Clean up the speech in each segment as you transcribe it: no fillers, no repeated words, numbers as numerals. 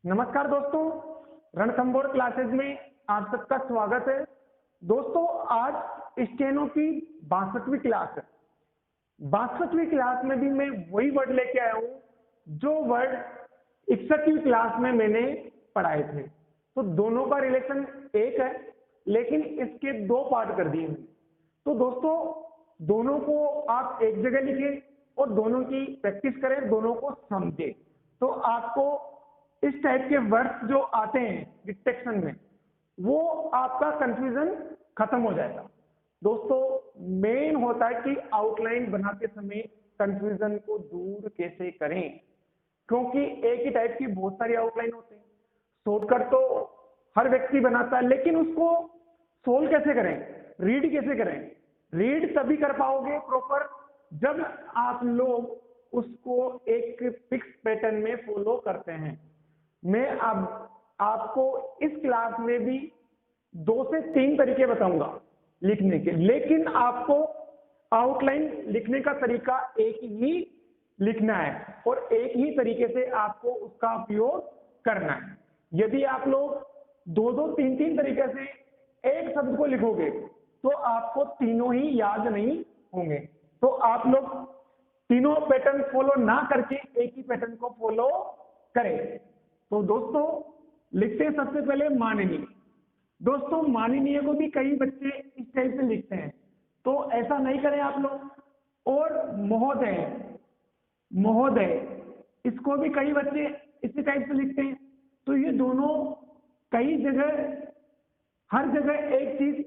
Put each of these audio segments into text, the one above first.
नमस्कार दोस्तों, रणथंभौर क्लासेज में आप सबका स्वागत है। दोस्तों, आज स्टेनो की 62वीं क्लास है। 62वीं क्लास में भी मैं वही वर्ड लेके आया हूँ जो वर्ड 61वीं क्लास में मैंने पढ़ाए थे। तो दोनों का रिलेशन एक है, लेकिन इसके दो पार्ट कर दिए हैं। तो दोस्तों, दोनों को आप एक जगह लिखें और दोनों की प्रैक्टिस करें, दोनों को समझें, तो आपको इस टाइप के वर्ड्स जो आते हैं डिटेक्शन में, वो आपका कंफ्यूजन खत्म हो जाएगा। दोस्तों, मेन होता है कि आउटलाइन बनाते समय कंफ्यूजन को दूर कैसे करें, क्योंकि एक ही टाइप की बहुत सारी आउटलाइन होती है। शॉर्टकट तो हर व्यक्ति बनाता है, लेकिन उसको सोल्व कैसे करें, रीड कैसे करें? रीड तभी कर पाओगे प्रॉपर जब आप लोग उसको एक फिक्स पैटर्न में फॉलो करते हैं। मैं अब आपको इस क्लास में भी 2 से 3 तरीके बताऊंगा लिखने के, लेकिन आपको आउटलाइन लिखने का तरीका एक ही लिखना है और एक ही तरीके से आपको उसका उपयोग करना है। यदि आप लोग 2-2, 3-3 तरीके से एक शब्द को लिखोगे तो आपको तीनों ही याद नहीं होंगे। तो आप लोग तीनों पैटर्न फॉलो ना करके एक ही पैटर्न को फॉलो करें। तो दोस्तों, लिखते हैं सबसे पहले माननीय। दोस्तों, माननीय को भी कई बच्चे इस टाइप से लिखते हैं, तो ऐसा नहीं करें आप लोग। और महोदय, महोदय, इसको भी कई बच्चे इसी टाइप से लिखते हैं। तो ये दोनों कई जगह, हर जगह एक चीज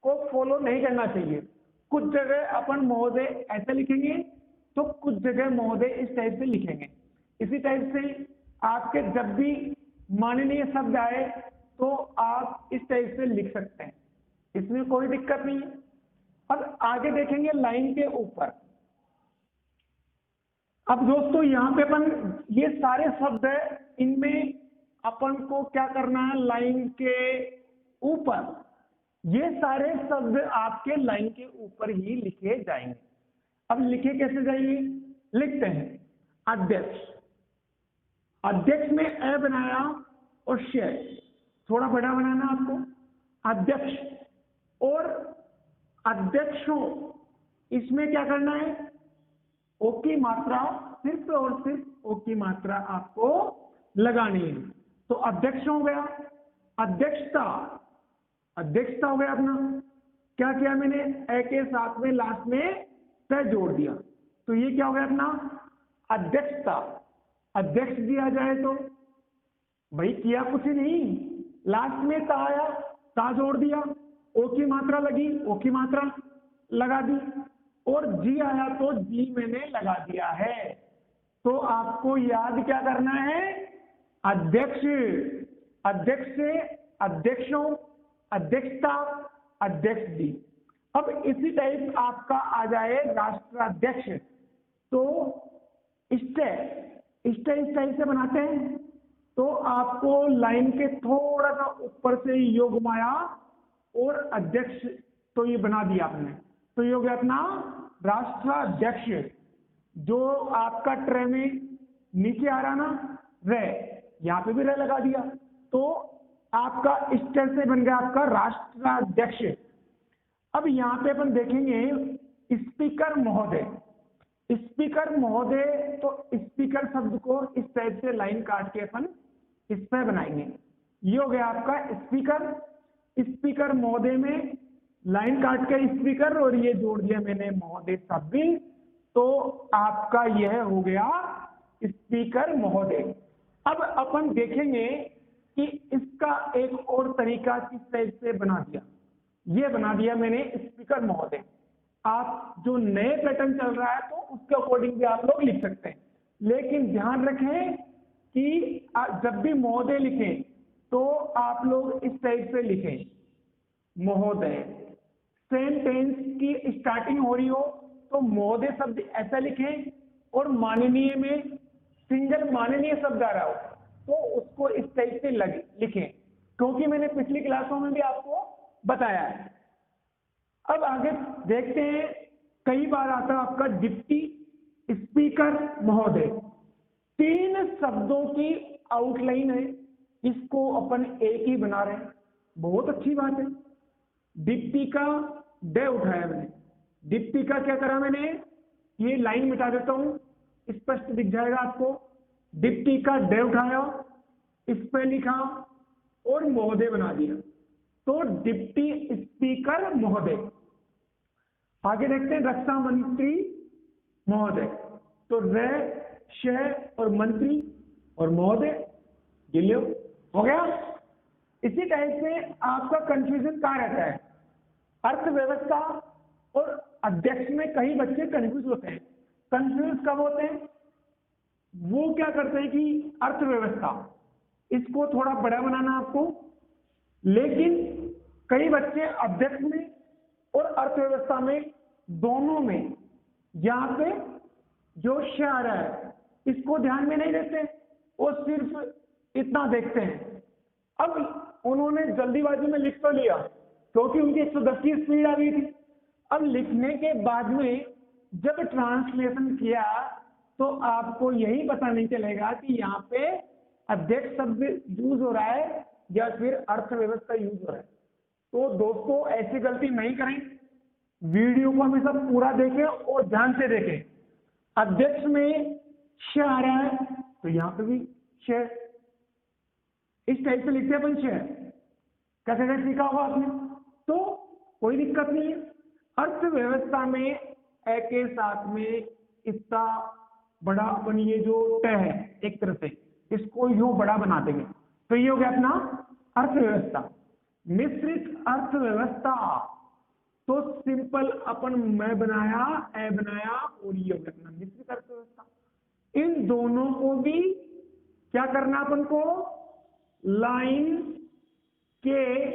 को फॉलो नहीं करना चाहिए। कुछ जगह अपन महोदय ऐसे लिखेंगे तो कुछ जगह महोदय इस टाइप से लिखेंगे। इसी टाइप से आपके जब भी माननीय शब्द आए तो आप इस टाइप से लिख सकते हैं, इसमें कोई दिक्कत नहीं है। अब आगे देखेंगे लाइन के ऊपर। अब दोस्तों, यहाँ पे अपन ये सारे शब्द है, इनमें अपन को क्या करना है, लाइन के ऊपर ये सारे शब्द आपके लाइन के ऊपर ही लिखे जाएंगे। अब लिखे कैसे जाएंगे? लिखते हैं अध्यक्ष। अध्यक्ष में ए बनाया और श थोड़ा बड़ा बनाना आपको, अध्यक्ष। और अध्यक्षों, इसमें क्या करना है, ओ की मात्रा सिर्फ और सिर्फ ओ की मात्रा आपको लगानी है। तो अध्यक्ष हो गया। अध्यक्षता, अध्यक्षता हो गया अपना। क्या किया मैंने, ए के साथ में लास्ट में त जोड़ दिया, तो ये क्या हो गया अपना अध्यक्षता। अध्यक्ष दिया जाए तो भाई किया कुछ नहीं, लास्ट में ता आया, ता जोड़ दिया, ओ की मात्रा लगी, ओ की मात्रा लगा दी, और जी आया तो जी मैंने लगा दिया है। तो आपको याद क्या करना है, अध्यक्ष, अध्यक्ष से अध्यक्षों, अध्यक्षता, अध्यक्ष जी। अब इसी टाइप आपका आ जाए राष्ट्राध्यक्ष, तो इस टाइप से बनाते हैं। तो आपको लाइन के थोड़ा सा ऊपर से योगमाया और अध्यक्ष, तो ये बना दिया आपने। तो ये हो गया अपना राष्ट्राध्यक्ष। जो आपका ट्रे में नीचे आ रहा ना रे, यहाँ पे भी रे लगा दिया, तो आपका इस तरह से बन गया आपका राष्ट्राध्यक्ष। अब यहाँ पे अपन देखेंगे स्पीकर महोदय। स्पीकर महोदय, तो स्पीकर शब्द को इस टाइप से लाइन काट के अपन इस पर बनाएंगे। ये हो गया आपका स्पीकर। स्पीकर महोदय में लाइन काट के स्पीकर और ये जोड़ दिया मैंने महोदय शब्द, तो आपका यह हो गया स्पीकर महोदय। अब अपन देखेंगे कि इसका एक और तरीका किस टाइप से बना दिया। ये बना दिया मैंने स्पीकर महोदय। आप जो नए पैटर्न चल रहा है तो उसके अकॉर्डिंग भी आप लोग लिख सकते हैं, लेकिन ध्यान रखें कि जब भी महोदय लिखें तो आप लोग इस टाइप से लिखें, महोदय। सेंटेंस की स्टार्टिंग हो रही हो तो महोदय शब्द ऐसा लिखें, और माननीय में सिंगल माननीय शब्द आ रहा हो तो उसको इस टाइप से लिखें, क्योंकि मैंने पिछली क्लासों में भी आपको बताया है। अब आगे देखते हैं, कई बार आता है आपका डिप्टी स्पीकर महोदय। 3 शब्दों की आउटलाइन है, इसको अपन एक ही बना रहे हैं, बहुत अच्छी बात है। डिप्टी का डे उठाया मैंने, डिप्टी का क्या करा मैंने, ये लाइन मिटा देता हूं, स्पष्ट दिख जाएगा आपको। डिप्टी का डे उठाया, इस पे लिखा और महोदय बना दिया, तो डिप्टी स्पीकर महोदय। आगे देखते हैं रक्षा मंत्री महोदय, तो रे श और मंत्री और महोदय, ये लो हो गया। इसी टाइप से आपका कंफ्यूजन कहाँ रहता है, अर्थव्यवस्था और अध्यक्ष में कई बच्चे कंफ्यूज होते हैं। कंफ्यूज कब होते हैं, वो क्या करते हैं कि अर्थव्यवस्था, इसको थोड़ा बड़ा बनाना आपको, लेकिन कई बच्चे अध्यक्ष में और अर्थव्यवस्था में दोनों में यहाँ पे जो श आ रहा है इसको ध्यान में नहीं देते, वो सिर्फ इतना देखते हैं। अब उन्होंने जल्दीबाजी में लिख तो लिया क्योंकि उनकी 110 की स्पीड आ गई थी। अब लिखने के बाद में जब ट्रांसलेशन किया तो आपको यही पता नहीं चलेगा कि यहाँ पे अध्यक्ष शब्द यूज हो रहा है या फिर अर्थव्यवस्था यूज हो रहा है। तो दोस्तों ऐसी गलती नहीं करें, वीडियो को हमेशा पूरा देखें और ध्यान से देखें। अध्यक्ष में श आ रहा है तो यहाँ पे भी श, इस टाइप से लिखते हैं अपन श, कैसे कैसे सीखा होगा आपने, तो कोई दिक्कत नहीं है। अर्थव्यवस्था में ए के साथ में इतना बड़ा अपन ये जो ट है एक तरह से इसको यूं बड़ा बना देंगे, तो ये हो गया अपना अर्थव्यवस्था। मिश्रित अर्थव्यवस्था, तो सिंपल अपन मैं बनाया, ए बनाया और ये हो गया अपना मिश्रित अर्थव्यवस्था। इन दोनों को भी क्या करना अपन को, लाइन के,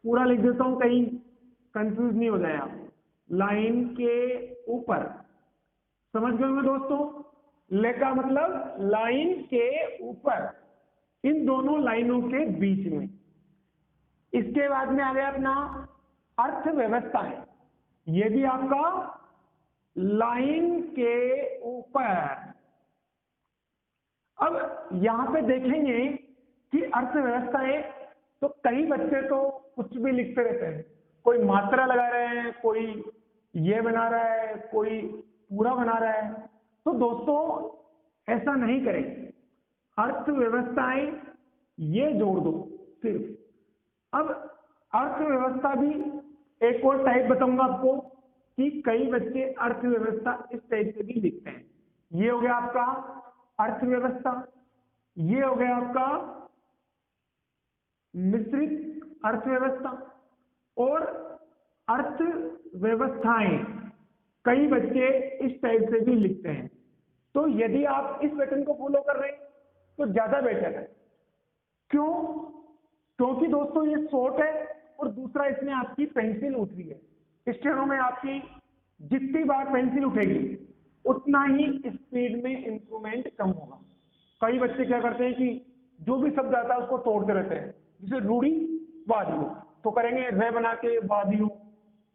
पूरा लिख देता हूं कहीं कंफ्यूज नहीं हो जाए आप, लाइन के ऊपर, समझ गए होंगे दोस्तों, ले का मतलब लाइन के ऊपर, इन दोनों लाइनों के बीच में। इसके बाद में आ गया अपना अर्थव्यवस्था है, ये भी आपका लाइन के ऊपर। अब यहां पे देखेंगे कि अर्थव्यवस्था है तो कई बच्चे तो कुछ भी लिखते रहते हैं, कोई मात्रा लगा रहे हैं, कोई ये बना रहा है, कोई पूरा बना रहा है। तो दोस्तों ऐसा नहीं करें, अर्थव्यवस्थाएं ये जोड़ दो सिर्फ। अब अर्थव्यवस्था भी एक और टाइप बताऊंगा आपको कि कई बच्चे अर्थव्यवस्था इस टाइप से भी लिखते हैं। ये हो गया आपका अर्थव्यवस्था, ये हो गया आपका मिश्रित अर्थव्यवस्था, और अर्थव्यवस्थाएं कई बच्चे इस टाइप से भी लिखते हैं। तो यदि आप इस पैटर्न को फॉलो कर रहे हैं तो ज्यादा बेटर है। क्यों? क्योंकि दोस्तों ये शॉर्ट है और दूसरा इसमें आपकी पेंसिल उठ रही है। स्टेनो में आपकी जितनी बार पेंसिल उठेगी उतना ही स्पीड में इंप्रूवमेंट कम होगा। कई बच्चे क्या करते हैं कि जो भी शब्द आता है उसको तोड़ते रहते हैं, जैसे रूढ़ी वादियों तो करेंगे रे बना के वादियों,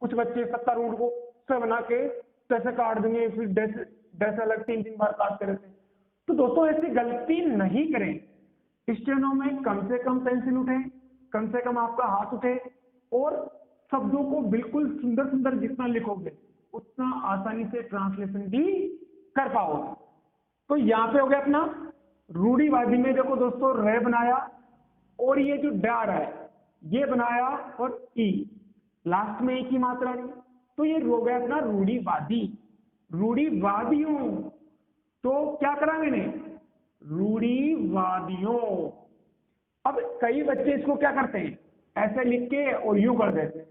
कुछ बच्चे सत्तारूढ़ को से बना के कैसे काट देंगे, फिर डैश अलग 3-3 बार काटते रहते हैं। तो दोस्तों ऐसी गलती नहीं करें। स्टेनो में कम से कम पेंसिल उठे, कम से कम आपका हाथ उठे, और शब्दों को बिल्कुल सुंदर सुंदर जितना लिखोगे उतना आसानी से ट्रांसलेशन भी कर पाओगे। तो यहाँ पे हो गया अपना रूढ़िवादी में देखो दोस्तों रे बनाया और ये जो डा रहा है ये बनाया और ई लास्ट में एक ही मात्रा नहीं, तो ये हो गया अपना रूढ़िवादी। रूढ़िवादियों तो क्या करा मैंने, रूढ़िवादियों। अब कई बच्चे इसको क्या करते हैं, ऐसे लिख के और यूं कर देते हैं,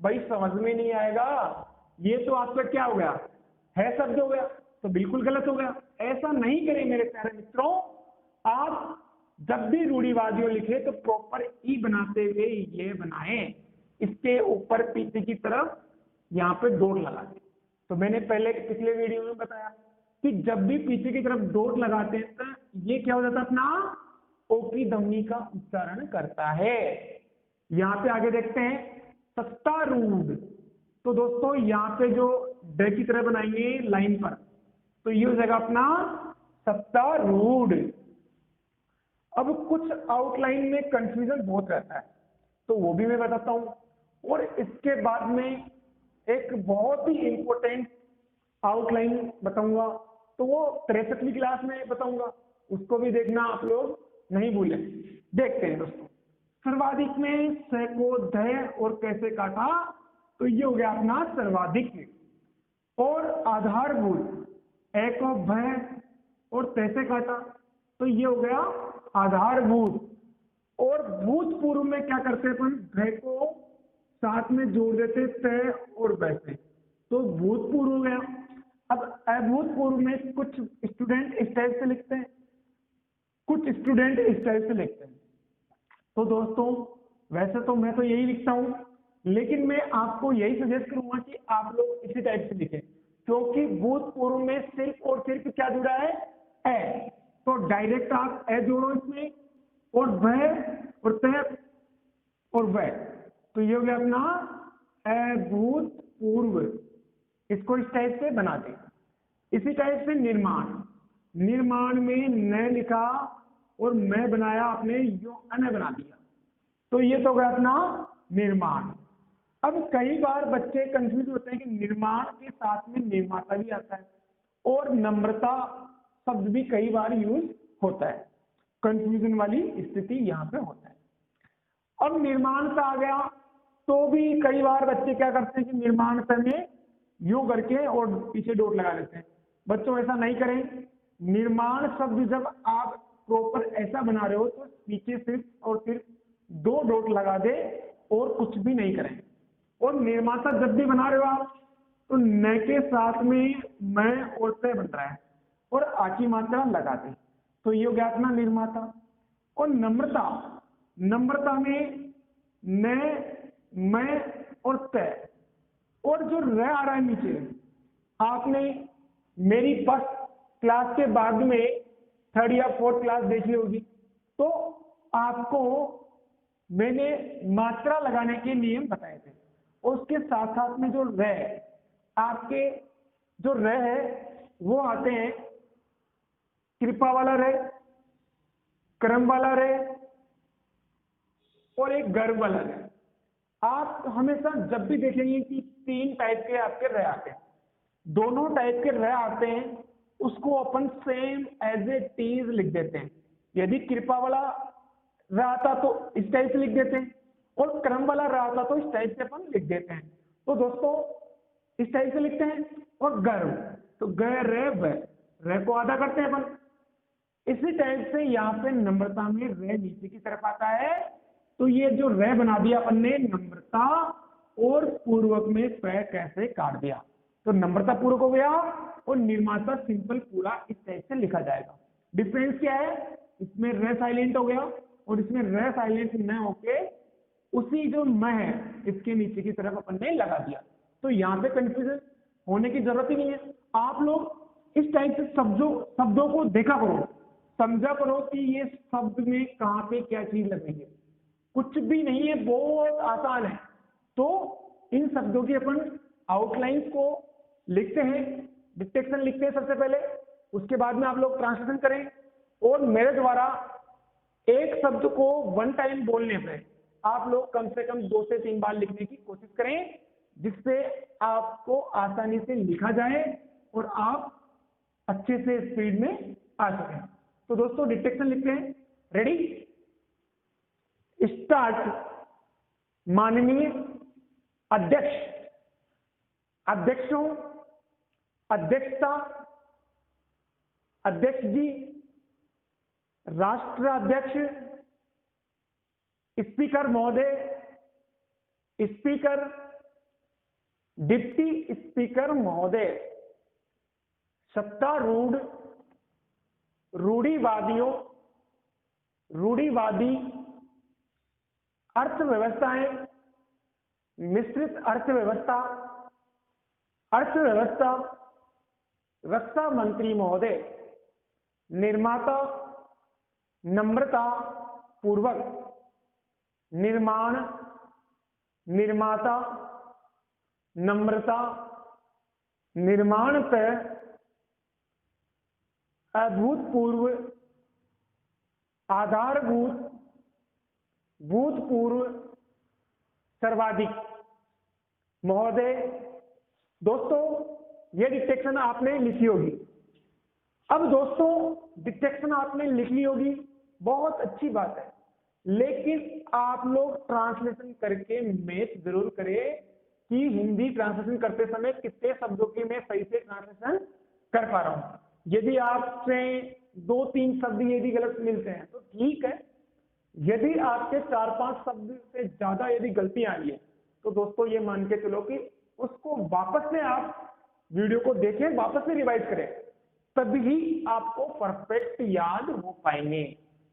भाई समझ में नहीं आएगा, ये तो आपका क्या हो गया है शब्द हो गया, तो बिल्कुल गलत हो गया। ऐसा नहीं करें मेरे प्यारे मित्रों। आप जब भी रूढ़िवादियों लिखे तो प्रॉपर ई बनाते हुए ये बनाएं, इसके ऊपर पीछे की तरफ यहाँ पे डॉट लगा दें। तो मैंने पहले पिछले वीडियो में बताया कि जब भी पीछे की तरफ डॉट लगाते हैं तो ये क्या हो जाता है, अपना ओ की ध्वनि का उच्चारण करता है। यहाँ पे आगे देखते हैं सत्तारूढ़। तो दोस्तों यहाँ पे जो डे की तरह बनाएंगे लाइन पर, तो ये हो जाएगा अपना सत्तारूढ़। अब कुछ आउटलाइन में कंफ्यूजन बहुत रहता है, तो वो भी मैं बताता हूँ। और इसके बाद में एक बहुत ही इंपॉर्टेंट आउटलाइन बताऊंगा, तो वो 63वीं क्लास में बताऊंगा, उसको भी देखना आप लोग, नहीं भूलें। देखते हैं दोस्तों, सर्वाधिक में स को ध और कैसे काटा, तो ये हो गया अपना सर्वाधिक। और आधारभूत ए को भ और तैसे काटा, तो ये हो गया आधारभूत। और भूतपूर्व में क्या करते हैं अपन, भ को साथ में जोड़ देते तय और वैसे, तो भूतपूर्व हो गया। अब अभूतपूर्व में कुछ स्टूडेंट इस टाइप से लिखते हैं, कुछ स्टूडेंट इस टाइप से लिखते हैं। तो दोस्तों वैसे तो मैं तो यही लिखता हूं, लेकिन मैं आपको यही सजेस्ट करूंगा कि आप लोग इसी टाइप से लिखें, क्योंकि भूतपूर्व में सिर्फ और सिर्फ क्या जुड़ा है, ए। तो डायरेक्ट आप ए जोड़ो इसमें, और वह और तय और वह, तो ये हो गया अपना अभूतपूर्व। इसको इस टाइप से बना दें। इसी टाइप से निर्माण, निर्माण में न लिखा और मैं बनाया आपने यो अन बना दिया, तो ये तो गया अपना निर्माण। अब कई बार बच्चे कंफ्यूज होते हैं कि निर्माण के साथ में निर्माता भी आता है और नम्रता शब्द भी कई बार यूज होता है, कंफ्यूजन वाली स्थिति यहाँ पे होता है। अब निर्माण का आ गया, तो भी कई बार बच्चे क्या करते हैं कि निर्माण में यूं करके और पीछे डॉट लगा देते हैं। बच्चों ऐसा नहीं करें। निर्माण शब्द जब आप प्रॉपर ऐसा बना रहे हो तो पीछे सिर्फ और सिर्फ 2 डॉट लगा दे और कुछ भी नहीं करें। और निर्माता जब भी बना रहे हो आप, तो न के साथ में मैं और तय बन रहा है और आ की मात्रा लगा दे, तो ये हो गया अपना निर्माता। और नम्रता, नम्रता में न, मैं और तय, और जो रह आ रहा है नीचे, आपने मेरी फर्स्ट क्लास के बाद में 3rd या 4th क्लास देखी होगी, तो आपको मैंने मात्रा लगाने के नियम बताए थे। और उसके साथ साथ में जो रह, आपके जो रह है वो आते हैं कृपा वाला रह, क्रम वाला रह और एक गर्व वाला रह। आप हमेशा जब भी देखेंगे कि 3 टाइप के आपके रह आते हैं, दोनों टाइप के रह आते हैं, उसको अपन सेम एज ए टीज लिख देते हैं। यदि कृपा वाला रह आता तो इस टाइप से लिख देते हैं, और क्रम वाला रह आता तो इस टाइप से अपन लिख देते हैं। तो दोस्तों इस टाइप से लिखते हैं। और गर्व, तो ग रह को आधा करते हैं अपन। इसी टाइप से यहाँ पे नम्रता में रह नीचे की तरफ आता है, तो ये जो रह बना दिया अपन ने नम्रता, और पूर्वक में प कैसे काट दिया, तो नम्रता पूर्वक हो गया और निर्माता सिंपल पूरा इस टाइप से लिखा जाएगा। डिफरेंस क्या है, इसमें रह साइलेंट हो गया और इसमें रह साइलेंट न होके उसी जो म है इसके नीचे की तरफ अपन ने लगा दिया। तो यहाँ पे कंफ्यूजन होने की जरूरत ही नहीं है। आप लोग इस टाइप से शब्दों को देखा करो, समझा करो कि ये शब्द में कहाँ पे क्या चीज लगेगी। कुछ भी नहीं है, बहुत आसान है। तो इन शब्दों की अपन आउटलाइंस को लिखते हैं, डिक्टेशन लिखते हैं सबसे पहले, उसके बाद में आप लोग ट्रांसलेशन करें। और मेरे द्वारा एक शब्द को 1 टाइम बोलने पे आप लोग कम से कम 2 से 3 बार लिखने की कोशिश करें, जिससे आपको आसानी से लिखा जाए और आप अच्छे से स्पीड में आ सकें। तो दोस्तों डिक्टेशन लिखते हैं, रेडी स्टार्ट। माननीय अध्यक्ष, अध्यक्षों, अध्यक्षता, अध्यक्ष जी, राष्ट्राध्यक्ष, स्पीकर महोदय, स्पीकर, डिप्टी स्पीकर महोदय, सत्तारूढ़, रूढ़िवादियों, रूढ़िवादी, अर्थव्यवस्थाएं, मिश्रित अर्थव्यवस्था, अर्थव्यवस्था, रक्षा मंत्री महोदय, निर्माता, नम्रता पूर्वक, निर्माण, निर्माता, नम्रता, निर्माण पर, अभूतपूर्व, आधारभूत, भूतपूर्व, सर्वाधिक। महोदय, दोस्तों ये डिटेक्शन आपने लिखी होगी। अब दोस्तों डिटेक्शन आपने लिख ली होगी, बहुत अच्छी बात है, लेकिन आप लोग ट्रांसलेशन करके मैच जरूर करें कि हिंदी ट्रांसलेशन करते समय कितने शब्दों की मैं सही से ट्रांसलेशन कर पा रहा हूं। यदि आपसे 2-3 शब्द यदि गलत मिलते हैं तो ठीक है, यदि आपके 4-5 शब्द से ज्यादा यदि गलती आई है तो दोस्तों ये मान के चलो कि उसको वापस से आप वीडियो को देखें, वापस से रिवाइज करें, तभी आपको परफेक्ट याद हो पाएंगे।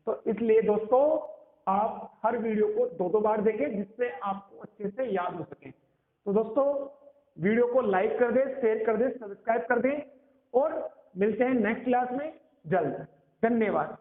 तो इसलिए दोस्तों आप हर वीडियो को 2-2 बार देखें जिससे आपको अच्छे से याद हो सके। तो दोस्तों वीडियो को लाइक कर दें, शेयर कर दें, सब्सक्राइब कर दें और मिलते हैं नेक्स्ट क्लास में जल्द। धन्यवाद।